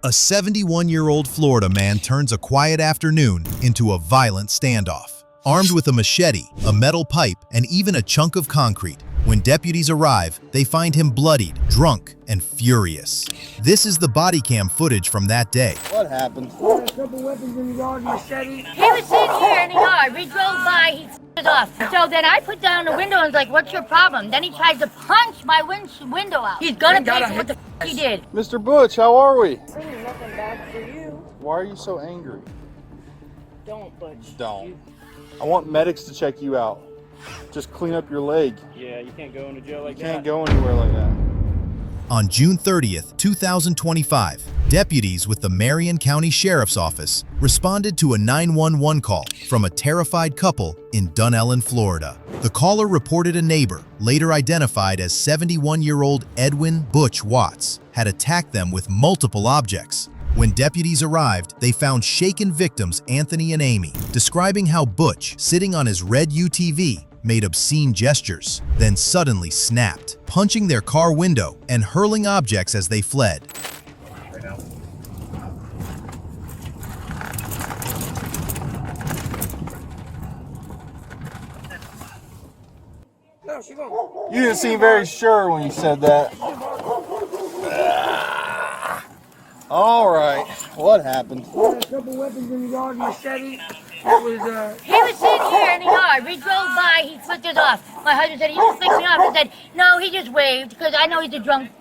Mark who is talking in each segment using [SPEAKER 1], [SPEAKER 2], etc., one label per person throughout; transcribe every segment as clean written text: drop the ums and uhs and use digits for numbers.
[SPEAKER 1] A 71-year-old Florida man turns a quiet afternoon into a violent standoff. Armed with a machete, a metal pipe, and even a chunk of concrete, when deputies arrive, they find him bloodied, drunk, and furious. This is the body cam footage from that day.
[SPEAKER 2] What happened?
[SPEAKER 3] A couple weapons in the yard, machete.
[SPEAKER 4] He was sitting here in the yard. We drove by, he f***ed off. So then I put down the window and was like, what's your problem? Then he tries to punch my window out. He's gonna pay for what the f*** he did.
[SPEAKER 2] Mr. Butch, how are we?
[SPEAKER 3] Nothing bad for you.
[SPEAKER 2] Why are you so angry?
[SPEAKER 3] Don't, Butch.
[SPEAKER 2] Don't. I want medics to check you out. Just clean up your leg.
[SPEAKER 5] Yeah, you can't go into jail like that.
[SPEAKER 2] You can't go anywhere like that.
[SPEAKER 1] On June 30th, 2025, deputies with the Marion County Sheriff's Office responded to a 911 call from a terrified couple in Dunellen, Florida. The caller reported a neighbor, later identified as 71-year-old Edwin Butch Watts, had attacked them with multiple objects. When deputies arrived, they found shaken victims Anthony and Amy, describing how Butch, sitting on his red UTV, made obscene gestures, then suddenly snapped, punching their car window and hurling objects as they fled.
[SPEAKER 3] No, she won't.
[SPEAKER 2] You didn't seem very sure when you said that. All right. What happened?
[SPEAKER 3] A couple weapons in the yard, machete. That was,
[SPEAKER 4] He was sitting here in the yard. We drove by, he flicked us off. My husband said, he just flicked me off. I said, no, he just waved, because I know he's a drunk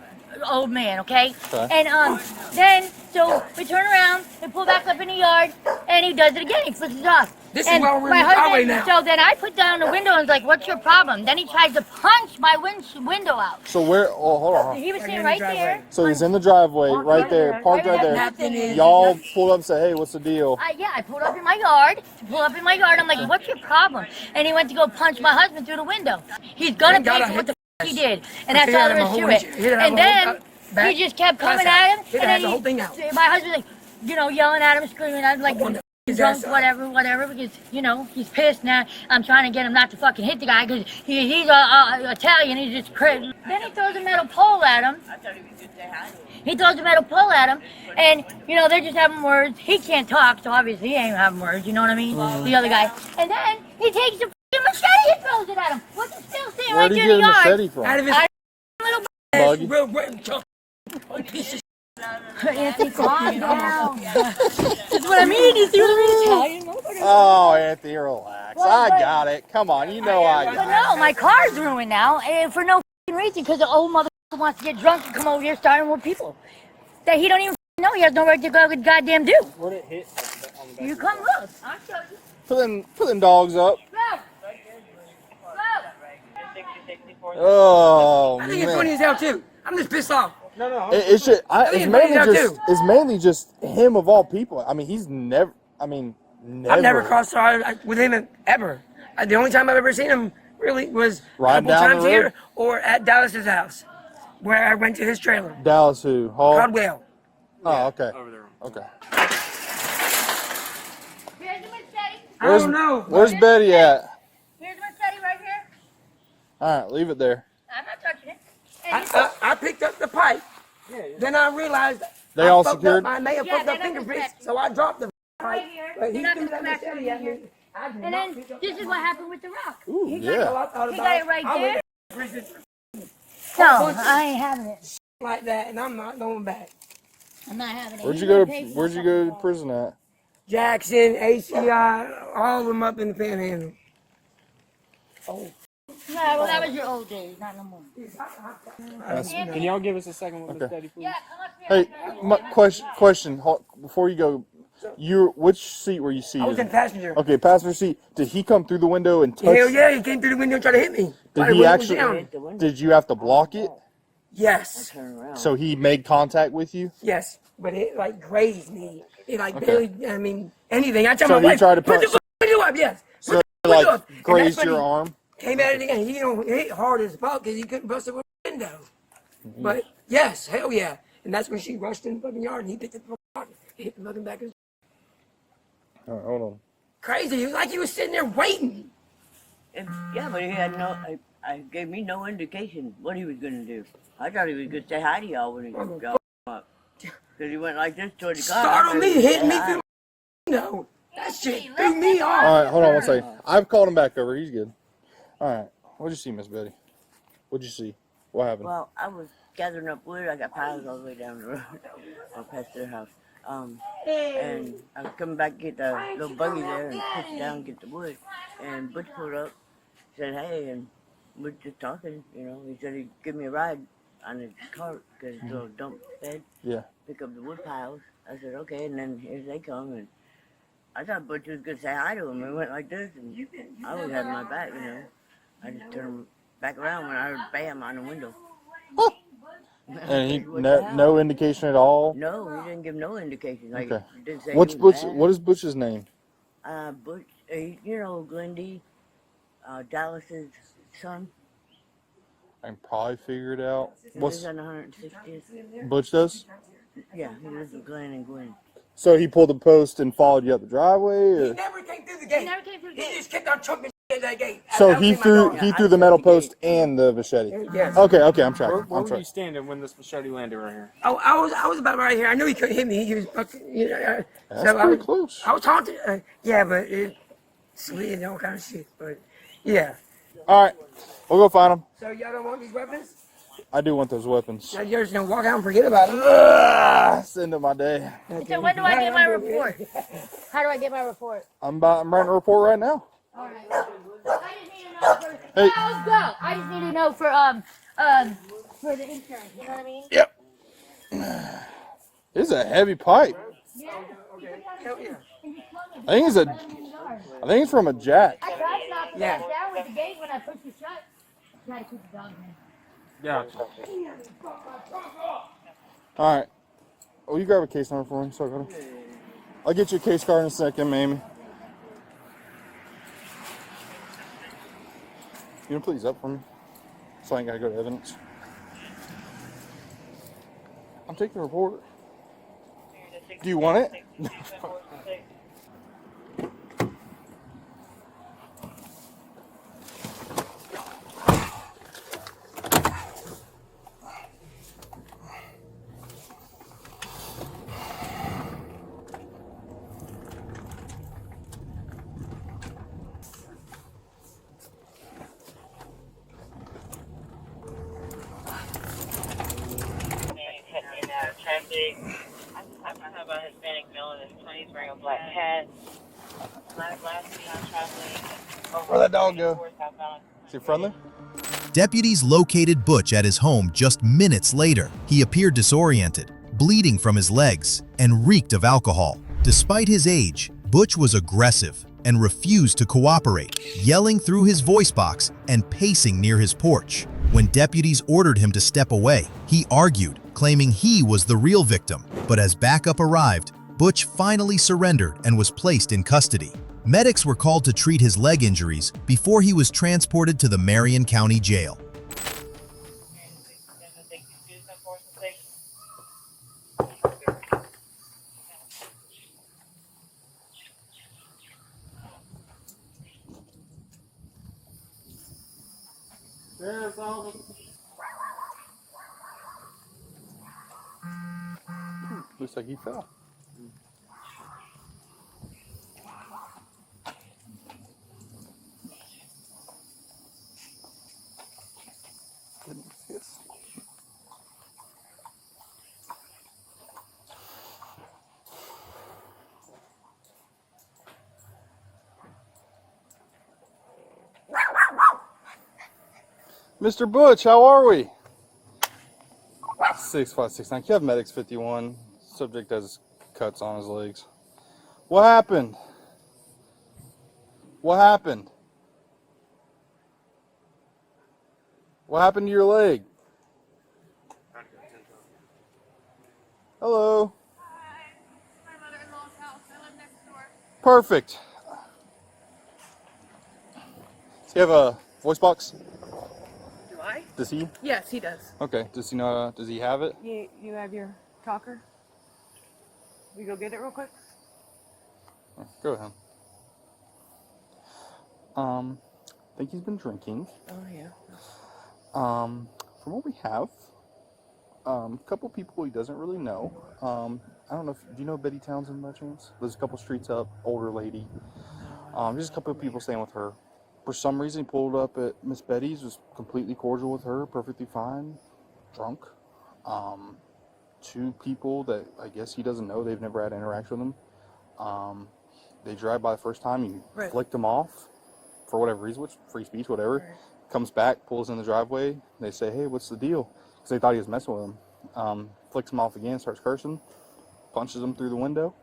[SPEAKER 4] old man, okay? And then, so we turn around and pull back up in the yard, and he does it again. He flicks us off.
[SPEAKER 3] This
[SPEAKER 4] and
[SPEAKER 3] is why we're
[SPEAKER 4] my
[SPEAKER 3] in the highway
[SPEAKER 4] husband,
[SPEAKER 3] now.
[SPEAKER 4] so then I put down the window and was like, what's your problem? Then he tries to punch my window out.
[SPEAKER 2] So where? Oh, hold on.
[SPEAKER 4] He was
[SPEAKER 3] Right
[SPEAKER 4] sitting
[SPEAKER 3] in
[SPEAKER 4] right
[SPEAKER 3] the driveway.
[SPEAKER 4] there.
[SPEAKER 2] So he's in the driveway, right there, parked right there.
[SPEAKER 3] Napkin is-
[SPEAKER 2] Y'all pulled up and said, "Hey, what's the deal?"
[SPEAKER 4] Yeah, I pulled up in my yard. I'm like, what's your problem? And he went to go punch my husband through the window. He's gonna pay for what the f*** he did. And that's all there is to it. And then he just kept coming at him. And then
[SPEAKER 3] the whole thing out.
[SPEAKER 4] my husband, like, yelling at him, screaming at him, like, drunk, whatever, because, he's pissed now. I'm trying to get him not to fucking hit the guy, because he's Italian, he's just crazy. Then he throws a metal pole at him. He throws a metal pole at him, and, they're just having words. He can't talk, so obviously he ain't having words, you know what I mean? The other guy. And then he takes the fucking machete and throws it at him. What's he still sitting right there in the yard?
[SPEAKER 2] Where'd he get a machete from?
[SPEAKER 3] Out of his
[SPEAKER 4] Little
[SPEAKER 2] Buggy.
[SPEAKER 3] real piece of
[SPEAKER 4] Anthony, calm down. That's what I mean. You see what I mean?
[SPEAKER 2] Oh, Anthony, relax. I got it. Come on, you know I
[SPEAKER 4] But
[SPEAKER 2] got
[SPEAKER 4] no, my car's ruined now, and for no reason, because the old motherfucker wants to get drunk and come over here starting with people that he don't even know. He has no right to go goddamn do.
[SPEAKER 5] Where'd it hit on the back?
[SPEAKER 4] You come look. I'll show you.
[SPEAKER 2] it. Put them dogs up.
[SPEAKER 4] Look.
[SPEAKER 2] Oh
[SPEAKER 3] I think it's funny
[SPEAKER 2] man.
[SPEAKER 3] as hell too. I'm just pissed off.
[SPEAKER 5] No.
[SPEAKER 2] It's
[SPEAKER 3] think it's funny too.
[SPEAKER 2] It's mainly just him of all people. I mean, he's never. I mean, never.
[SPEAKER 3] I've never crossed with him ever. The only time I've ever seen him really was a
[SPEAKER 2] Riding
[SPEAKER 3] couple
[SPEAKER 2] down the
[SPEAKER 3] times
[SPEAKER 2] road?
[SPEAKER 3] here or at Dallas's house, where I went to his trailer.
[SPEAKER 2] Dallas who? Hall?
[SPEAKER 3] Caldwell.
[SPEAKER 2] Oh, okay.
[SPEAKER 5] Over there.
[SPEAKER 2] Okay.
[SPEAKER 4] Here's the machete.
[SPEAKER 3] I don't know.
[SPEAKER 2] Where's Betty at?
[SPEAKER 4] Here's the machete right here.
[SPEAKER 2] All right, leave it there.
[SPEAKER 4] I'm not touching it. And
[SPEAKER 3] I picked up the pipe. Then I realized
[SPEAKER 2] They
[SPEAKER 3] I
[SPEAKER 2] all
[SPEAKER 3] fucked
[SPEAKER 2] secured?
[SPEAKER 3] up. I may have
[SPEAKER 4] Yeah,
[SPEAKER 3] fucked up
[SPEAKER 4] they're not
[SPEAKER 3] fingerprints,
[SPEAKER 4] suspected.
[SPEAKER 3] so I dropped the pipe.
[SPEAKER 4] right here.
[SPEAKER 3] But he
[SPEAKER 4] You're not
[SPEAKER 3] threw
[SPEAKER 4] gonna
[SPEAKER 3] that
[SPEAKER 4] smack
[SPEAKER 3] machete at me.
[SPEAKER 4] here.
[SPEAKER 3] I did
[SPEAKER 4] And
[SPEAKER 3] not
[SPEAKER 4] then
[SPEAKER 3] pick up
[SPEAKER 4] this
[SPEAKER 3] the
[SPEAKER 4] is
[SPEAKER 3] pipe.
[SPEAKER 4] what happened with the rock.
[SPEAKER 2] Ooh,
[SPEAKER 3] He
[SPEAKER 2] yeah.
[SPEAKER 3] got a lot
[SPEAKER 4] He got it right
[SPEAKER 3] I
[SPEAKER 4] there.
[SPEAKER 3] went prison
[SPEAKER 4] No, I ain't having it.
[SPEAKER 3] like that, and I'm not going back.
[SPEAKER 4] I'm not having it.
[SPEAKER 2] Where'd
[SPEAKER 4] He's
[SPEAKER 2] you go
[SPEAKER 4] gonna pay
[SPEAKER 2] to
[SPEAKER 4] for
[SPEAKER 2] Where'd you
[SPEAKER 4] something.
[SPEAKER 2] go to prison at?
[SPEAKER 3] Jackson, ACI, all of them up in the Panhandle. Oh.
[SPEAKER 4] No, well, that was your old days, not no more.
[SPEAKER 5] Can y'all give us a second with the steady, please?
[SPEAKER 4] Yeah, come up here.
[SPEAKER 2] Hey, my question. Before you go, which seat were you seated?
[SPEAKER 3] I was in passenger.
[SPEAKER 2] Okay, passenger seat. Did he come through the window and touch?
[SPEAKER 3] Hell yeah, he came through the window and tried to hit me.
[SPEAKER 2] Did he actually? Did you have to block it?
[SPEAKER 3] Yes.
[SPEAKER 2] So he made contact with you?
[SPEAKER 3] Yes. But it like grazed me. It like barely, I mean, anything. I tell
[SPEAKER 2] So
[SPEAKER 3] my
[SPEAKER 2] he
[SPEAKER 3] wife,
[SPEAKER 2] tried to
[SPEAKER 3] put the
[SPEAKER 2] punch-
[SPEAKER 3] window up, yes.
[SPEAKER 2] So
[SPEAKER 3] Put the window
[SPEAKER 2] like
[SPEAKER 3] up. And
[SPEAKER 2] grazed
[SPEAKER 3] that's when
[SPEAKER 2] your
[SPEAKER 3] he
[SPEAKER 2] arm?
[SPEAKER 3] Came at it again. He hit hard as fuck because he couldn't bust the window. But yes, hell yeah. And that's when she rushed in the fucking yard and he picked it up, hit the fucking back of his.
[SPEAKER 2] All right, hold on.
[SPEAKER 3] Crazy. He was like he was sitting there waiting.
[SPEAKER 6] Yeah, but he had no. I gave me no indication what he was going to do. I thought he was going to say hi to y'all when he got up. Because he went like this toward the car.
[SPEAKER 3] Startled me, hitting me through the window. That shit threw me off.
[SPEAKER 2] All right, hold on one second. I've called him back over. He's good. All right. What'd you see, Miss Betty? What'd you see? What happened?
[SPEAKER 6] Well, I was gathering up wood. I got piles all the way down the road, or past their house. And I was coming back to get the little buggy there and push it down and get the wood. And Butch pulled up, said, hey, and we're just talking, you know. He said he'd give me a ride on his cart because it's a little dump bed.
[SPEAKER 2] Yeah.
[SPEAKER 6] Pick up the wood piles. I said, okay, and then here they come. And I thought Butch was going to say hi to him. And went like this, and I always had my back, you know. I just turned back around when I heard bam on the window.
[SPEAKER 2] And he no indication at all?
[SPEAKER 6] No, he didn't give no indication. Like,
[SPEAKER 2] Okay.
[SPEAKER 6] didn't say
[SPEAKER 2] What's
[SPEAKER 6] he was
[SPEAKER 2] Butch?
[SPEAKER 6] mad.
[SPEAKER 2] What is Butch's name?
[SPEAKER 6] Butch, you know, Glendy, Dallas's son.
[SPEAKER 2] I can probably figure it out.
[SPEAKER 6] He
[SPEAKER 2] What's
[SPEAKER 6] lives on 160th.
[SPEAKER 2] Butch does?
[SPEAKER 6] Yeah, he lives with Glenn and Gwen.
[SPEAKER 2] So he pulled the post and followed you up the driveway,
[SPEAKER 3] He
[SPEAKER 2] or
[SPEAKER 3] never came through the gate.
[SPEAKER 4] He never came through the
[SPEAKER 3] He
[SPEAKER 4] gate.
[SPEAKER 3] just kept on chucking at that gate.
[SPEAKER 2] so
[SPEAKER 3] That was
[SPEAKER 2] he
[SPEAKER 3] in my
[SPEAKER 2] threw
[SPEAKER 3] yard.
[SPEAKER 2] he threw the metal post and the machete.
[SPEAKER 3] Yes.
[SPEAKER 2] Okay, I'm tracking.
[SPEAKER 5] Where
[SPEAKER 2] I'm
[SPEAKER 5] were you
[SPEAKER 2] tracking.
[SPEAKER 5] standing when this machete landed right here?
[SPEAKER 3] Oh, I was about right here. I knew he couldn't hit me. He was, you know.
[SPEAKER 2] That's
[SPEAKER 3] so
[SPEAKER 2] pretty close.
[SPEAKER 3] I was talking. Yeah, but it slid and all kind of shit. But yeah.
[SPEAKER 2] All right, we'll go find him.
[SPEAKER 3] So y'all don't want these weapons?
[SPEAKER 2] I do want those weapons.
[SPEAKER 3] Now you're just gonna walk out and forget about them.
[SPEAKER 2] It's the end of my day.
[SPEAKER 4] So when do I get my report? How do I get my report?
[SPEAKER 2] I'm writing a report right now.
[SPEAKER 4] All right. I just need to know for.
[SPEAKER 2] Hey.
[SPEAKER 4] Yeah, let's go. I just need to know for the insurance. You know what I mean?
[SPEAKER 2] Yep. It's a heavy pipe.
[SPEAKER 4] Yeah.
[SPEAKER 3] Hell yeah.
[SPEAKER 2] I think it's from a jack.
[SPEAKER 4] I tried to knock the
[SPEAKER 3] Yeah.
[SPEAKER 4] dog down with the gate when I pushed it shut. Try to keep the dog in.
[SPEAKER 5] Yeah.
[SPEAKER 2] All right. Will you grab a case number for me? So I'll get you a case card in a second, Amy. You gonna put these up for me? So I ain't gotta go to evidence. I'm taking the report. Do you want it?
[SPEAKER 7] Traffic. I have a Hispanic male in his 20s wearing a black hat. Last week I'm traveling.
[SPEAKER 2] Where'd that dog go? Is he friendly?
[SPEAKER 1] Deputies located Butch at his home just minutes later. He appeared disoriented, bleeding from his legs, and reeked of alcohol. Despite his age, Butch was aggressive and refused to cooperate, yelling through his voice box and pacing near his porch. When deputies ordered him to step away, he argued, claiming he was the real victim. But as backup arrived, Butch finally surrendered and was placed in custody. Medics were called to treat his leg injuries before he was transported to the Marion County Jail.
[SPEAKER 2] Looks like he fell. Yes. Mr. Butch, how are we? 6569. You have Medics 51. Subject has cuts on his legs. What happened? What happened? What happened to your leg? Hello.
[SPEAKER 8] Hi. My mother-in-law's house. I live next door.
[SPEAKER 2] Perfect. Does he have a voice box?
[SPEAKER 8] Do I?
[SPEAKER 2] Does he?
[SPEAKER 8] Yes, he does.
[SPEAKER 2] Okay. Does he know? Does he have it?
[SPEAKER 8] You have your talker? We go get it real quick?
[SPEAKER 2] Go ahead. I think he's been drinking.
[SPEAKER 8] Oh, yeah.
[SPEAKER 2] From what we have, A couple people he doesn't really know. I don't know if, do you know Betty Townsend by chance? There's a couple streets up, older lady. Just a couple of people staying with her. For some reason, he pulled up at Miss Betty's, was completely cordial with her, perfectly fine, drunk. Two people that I guess he doesn't know, they've never had interaction with him. They drive by the first time, he flicked them off for whatever reason, which free speech, whatever. Comes back, pulls in the driveway. They say, "Hey, what's the deal?" Because they thought he was messing with them. Flicks him off again, starts cursing, punches him through the window.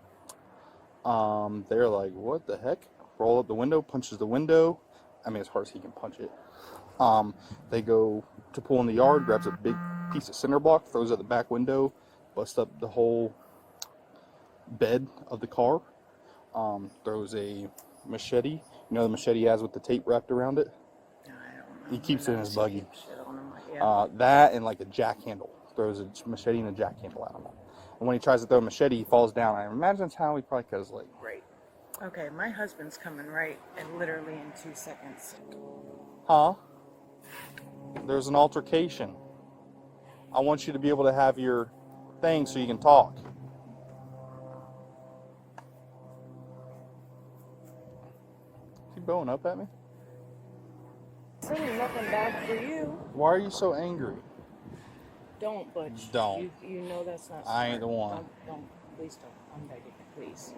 [SPEAKER 2] They're like, "What the heck?" Roll up the window, punches the window. I mean, as hard as he can punch it. They go to pull in the yard, grabs a big piece of cinder block, throws it at the back window, busts up the whole bed of the car. Throws a machete. You know the machete he has with the tape wrapped around it? He keeps it in his buggy. That and like a jack handle. Throws a machete and a jack handle at him. And when he tries to throw a machete, he falls down. I imagine that's how he probably cut his leg.
[SPEAKER 8] Right. Okay, my husband's coming right and literally in 2 seconds.
[SPEAKER 2] Huh? There's an altercation. I want you to be able to have your thing so you can talk. Is he bowing up at me?
[SPEAKER 8] Saying nothing bad for you.
[SPEAKER 2] Why are you so angry?
[SPEAKER 8] Don't, Butch.
[SPEAKER 2] Don't.
[SPEAKER 8] You know that's not smart.
[SPEAKER 2] I ain't the one.
[SPEAKER 8] Don't. Please don't. I'm begging. Please.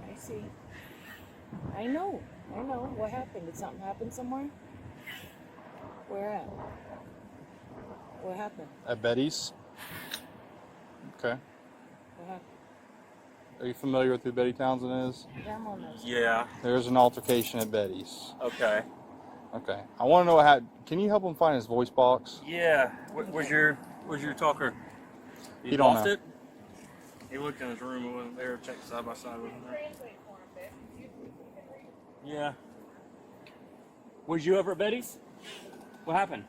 [SPEAKER 8] I see. I know. What happened? Did something happen somewhere? Where at? What happened?
[SPEAKER 2] At Betty's? Okay.
[SPEAKER 8] What happened?
[SPEAKER 2] Are you familiar with who Betty Townsend is?
[SPEAKER 8] Yeah, I'm on those.
[SPEAKER 5] Yeah.
[SPEAKER 2] There's an altercation at Betty's.
[SPEAKER 5] Okay.
[SPEAKER 2] Okay. I want to know what happened. Can you help him find his voice box?
[SPEAKER 5] Yeah. Where's your talker?
[SPEAKER 2] He don't
[SPEAKER 5] lost
[SPEAKER 2] know.
[SPEAKER 5] it? He looked in his room. It wasn't there. Checked side by side with him there. Yeah. Was you over at Betty's? What happened?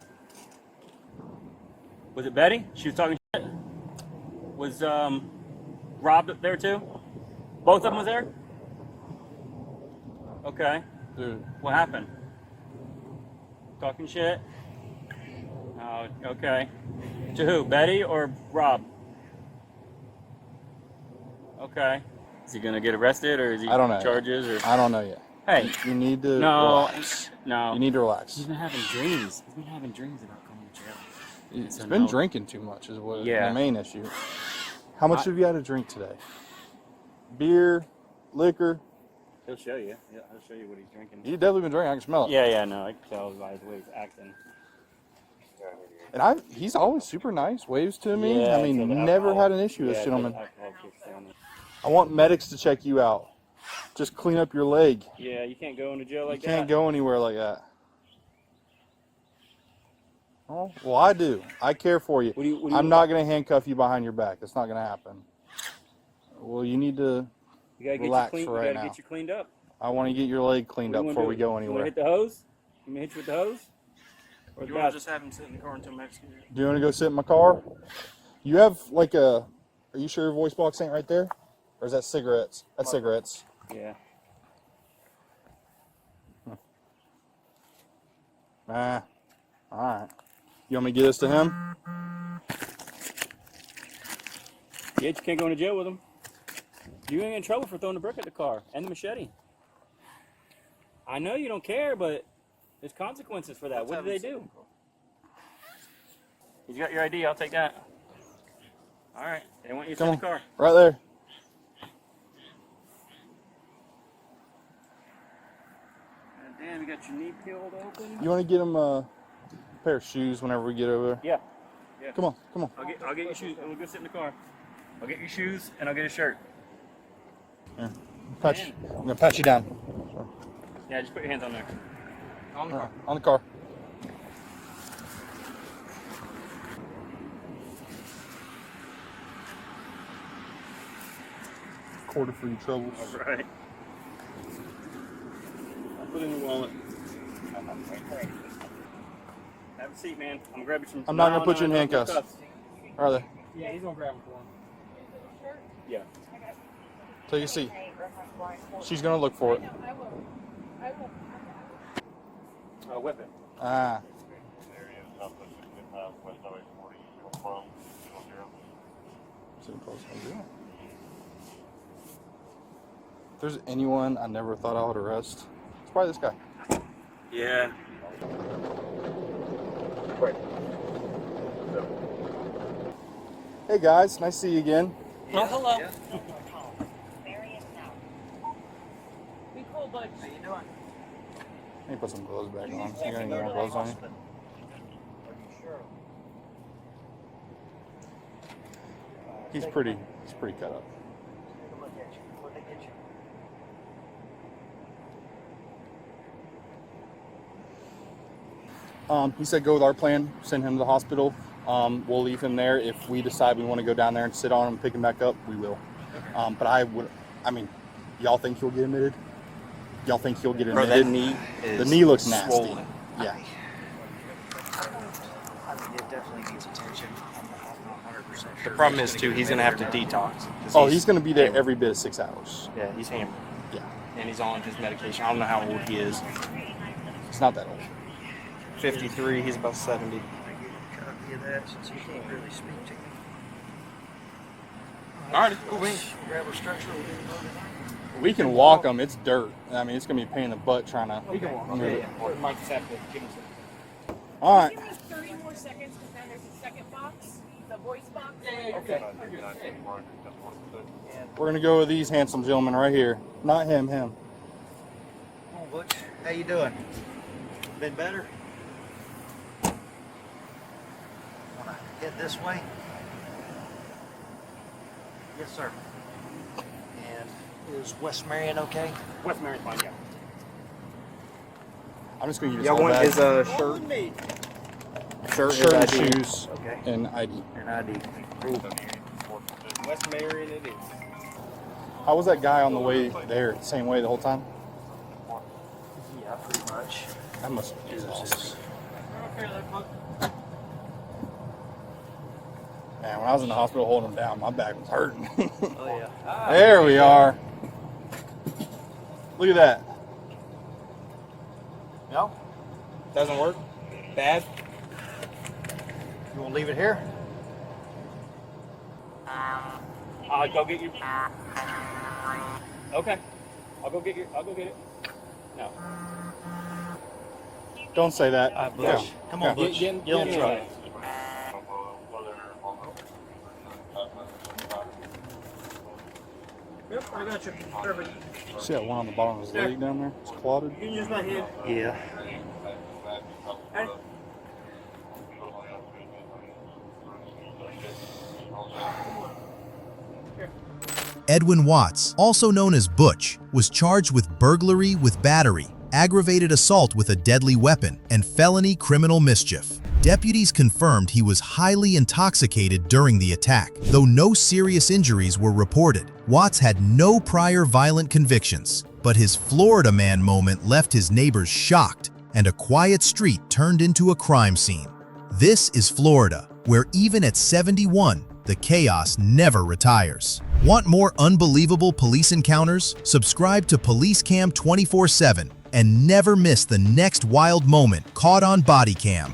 [SPEAKER 5] Was it Betty? She was talking shit? Was Rob up there too? Both of them was there? Okay.
[SPEAKER 2] Dude.
[SPEAKER 5] What happened? Talking shit? Oh, okay. To who? Betty or Rob? Okay. Is he gonna get arrested or is he
[SPEAKER 2] I don't know.
[SPEAKER 5] charges or?
[SPEAKER 2] I don't know yet.
[SPEAKER 5] Hey.
[SPEAKER 2] You need to
[SPEAKER 5] No.
[SPEAKER 2] relax.
[SPEAKER 5] No.
[SPEAKER 2] You need to relax.
[SPEAKER 5] He's been having dreams. He's been having dreams about going to jail.
[SPEAKER 2] He's
[SPEAKER 5] So
[SPEAKER 2] been
[SPEAKER 5] no.
[SPEAKER 2] drinking too much is what
[SPEAKER 5] Yeah.
[SPEAKER 2] the main issue. How much have you had to drink today? Beer, liquor?
[SPEAKER 5] He'll show you. Yeah, he'll show you what he's drinking.
[SPEAKER 2] You've definitely been drinking. I can smell it.
[SPEAKER 5] Yeah, no, I can tell by the way he's acting.
[SPEAKER 2] And he's always super nice. Waves to me.
[SPEAKER 5] Yeah,
[SPEAKER 2] I mean,
[SPEAKER 5] so the
[SPEAKER 2] never
[SPEAKER 5] alcohol-
[SPEAKER 2] had an issue with this
[SPEAKER 5] yeah,
[SPEAKER 2] gentleman.
[SPEAKER 5] the alcohol kicks down.
[SPEAKER 2] I want medics to check you out. Just clean up your leg.
[SPEAKER 5] Yeah, you can't go into jail like
[SPEAKER 2] You can't
[SPEAKER 5] that.
[SPEAKER 2] go anywhere like that. Oh, well, I do. I care for you.
[SPEAKER 5] What do you
[SPEAKER 2] I'm not going to handcuff you behind your back. That's not going to happen. Well, you need to
[SPEAKER 5] You gotta get
[SPEAKER 2] relax
[SPEAKER 5] you clean.
[SPEAKER 2] for
[SPEAKER 5] You
[SPEAKER 2] right
[SPEAKER 5] gotta
[SPEAKER 2] now.
[SPEAKER 5] get you cleaned up.
[SPEAKER 2] I want to get your leg cleaned
[SPEAKER 5] What
[SPEAKER 2] up
[SPEAKER 5] do you
[SPEAKER 2] before
[SPEAKER 5] wanna
[SPEAKER 2] we
[SPEAKER 5] do?
[SPEAKER 2] go
[SPEAKER 5] You wanna
[SPEAKER 2] anywhere.
[SPEAKER 5] hit the hose? You wanna hit you with the hose? Or
[SPEAKER 9] You want to just have him sit in the car until Max gets here?
[SPEAKER 2] Do you want to go sit in my car? You have like a... Are you sure your voice box ain't right there? Or is that cigarettes? That's cigarettes.
[SPEAKER 5] Yeah.
[SPEAKER 2] Ah. Alright. You want me to get this to him?
[SPEAKER 5] Yeah, you can't go into jail with him. You ain't in trouble for throwing the brick at the car and the machete. I know you don't care, but there's consequences for that. What did they do? You got your ID, I'll take that. All right, they want you to sit in the car.
[SPEAKER 2] Right there.
[SPEAKER 5] God damn, you got your knee peeled open?
[SPEAKER 2] You want to get him a pair of shoes whenever we get over there?
[SPEAKER 5] Yeah. Yeah.
[SPEAKER 2] Come on, come on.
[SPEAKER 5] I'll get your shoes and we'll go sit in the car. I'll get your shoes and I'll get a shirt.
[SPEAKER 2] Here. I'm going to pat you down.
[SPEAKER 5] Yeah, just put your hands on there. On the car.
[SPEAKER 2] On the car. Quarter for your troubles.
[SPEAKER 5] All right. I'll put it in the wallet. Have a seat, man. I'm gonna grab you some.
[SPEAKER 2] I'm not gonna put you in
[SPEAKER 5] no
[SPEAKER 2] handcuffs.
[SPEAKER 5] cuffs.
[SPEAKER 2] Are they?
[SPEAKER 5] Yeah, he's gonna grab them for him. Yeah.
[SPEAKER 2] Take a seat. She's gonna look for it.
[SPEAKER 5] Whip it.
[SPEAKER 2] Ah. If there's anyone I never thought I would arrest, it's probably this guy.
[SPEAKER 9] Yeah.
[SPEAKER 2] Hey guys, nice to see you again.
[SPEAKER 8] Oh, hello. Be cool, Butch.
[SPEAKER 2] Let me put some gloves back on. You got any more gloves on you? He's pretty cut up. He said go with our plan, send him to the hospital. We'll leave him there. If we decide we want to go down there and sit on him and pick him back up, we will. But y'all think he'll get admitted? Y'all think he'll get admitted?
[SPEAKER 9] Bro, that knee
[SPEAKER 2] the knee looks nasty.
[SPEAKER 9] swollen.
[SPEAKER 2] Yeah.
[SPEAKER 10] I think it definitely needs attention. I'm not 100%
[SPEAKER 9] The
[SPEAKER 10] sure.
[SPEAKER 9] problem is, too, he's going to have to detox. 'cause
[SPEAKER 2] Oh, he's going to be there every bit of 6 hours.
[SPEAKER 9] Yeah, he's hammered.
[SPEAKER 2] Yeah.
[SPEAKER 9] And he's on his medication. I don't know how old he is.
[SPEAKER 2] He's not that old.
[SPEAKER 9] 53, he's about 70.
[SPEAKER 10] Copy of that since you can't really speak to me.
[SPEAKER 9] Alright, cool beans.
[SPEAKER 10] Grab a structure. We'll do the vote tonight.
[SPEAKER 2] We can walk him. It's dirt. I mean, it's going to be a pain in the butt trying to.
[SPEAKER 9] We can walk.
[SPEAKER 2] move it.
[SPEAKER 9] Might just have to give him some.
[SPEAKER 2] All right.
[SPEAKER 8] Give us 30 more seconds because now there's a second box, the voice box.
[SPEAKER 9] Okay.
[SPEAKER 2] We're going to go with these handsome gentlemen right here. Not him, him.
[SPEAKER 10] Come on, Butch. How you doing? Been better? Wanna head this way? Yes, sir. And is West Marion okay?
[SPEAKER 9] West Marion's fine, yeah.
[SPEAKER 2] I'm just going to give you
[SPEAKER 9] Y'all
[SPEAKER 2] this whole
[SPEAKER 9] want
[SPEAKER 2] bag.
[SPEAKER 9] his shirt?
[SPEAKER 2] Shirt and
[SPEAKER 9] ID.
[SPEAKER 2] shoes
[SPEAKER 10] Okay.
[SPEAKER 2] and ID.
[SPEAKER 10] And ID. Cool.
[SPEAKER 9] West Marion it is.
[SPEAKER 2] How was that guy on the way there? Same way the whole time?
[SPEAKER 10] Yeah, pretty much.
[SPEAKER 2] That must be awesome. Man, when I was in the hospital holding him down, my back was hurting.
[SPEAKER 10] Oh, yeah.
[SPEAKER 2] There we are. Look at that.
[SPEAKER 10] No?
[SPEAKER 9] Doesn't work? Bad?
[SPEAKER 10] You want to leave it here?
[SPEAKER 9] I'll go get you. Okay. I'll go get it. No.
[SPEAKER 2] Don't say that.
[SPEAKER 10] Butch. Come on, Butch.
[SPEAKER 9] Get
[SPEAKER 10] Get on
[SPEAKER 9] in
[SPEAKER 10] the truck.
[SPEAKER 9] there.
[SPEAKER 10] Yep, I got you. Perfect.
[SPEAKER 2] See that one on the bottom of his leg down there? It's clotted.
[SPEAKER 10] You can use my hand. Yeah.
[SPEAKER 1] Edwin Watts, also known as Butch, was charged with burglary with battery, aggravated assault with a deadly weapon, and felony criminal mischief. Deputies confirmed he was highly intoxicated during the attack, though no serious injuries were reported. Watts had no prior violent convictions, but his Florida man moment left his neighbors shocked, and a quiet street turned into a crime scene. This is Florida, where even at 71, the chaos never retires. Want more unbelievable police encounters? Subscribe to Police Cam 24/7 and never miss the next wild moment caught on Bodycam.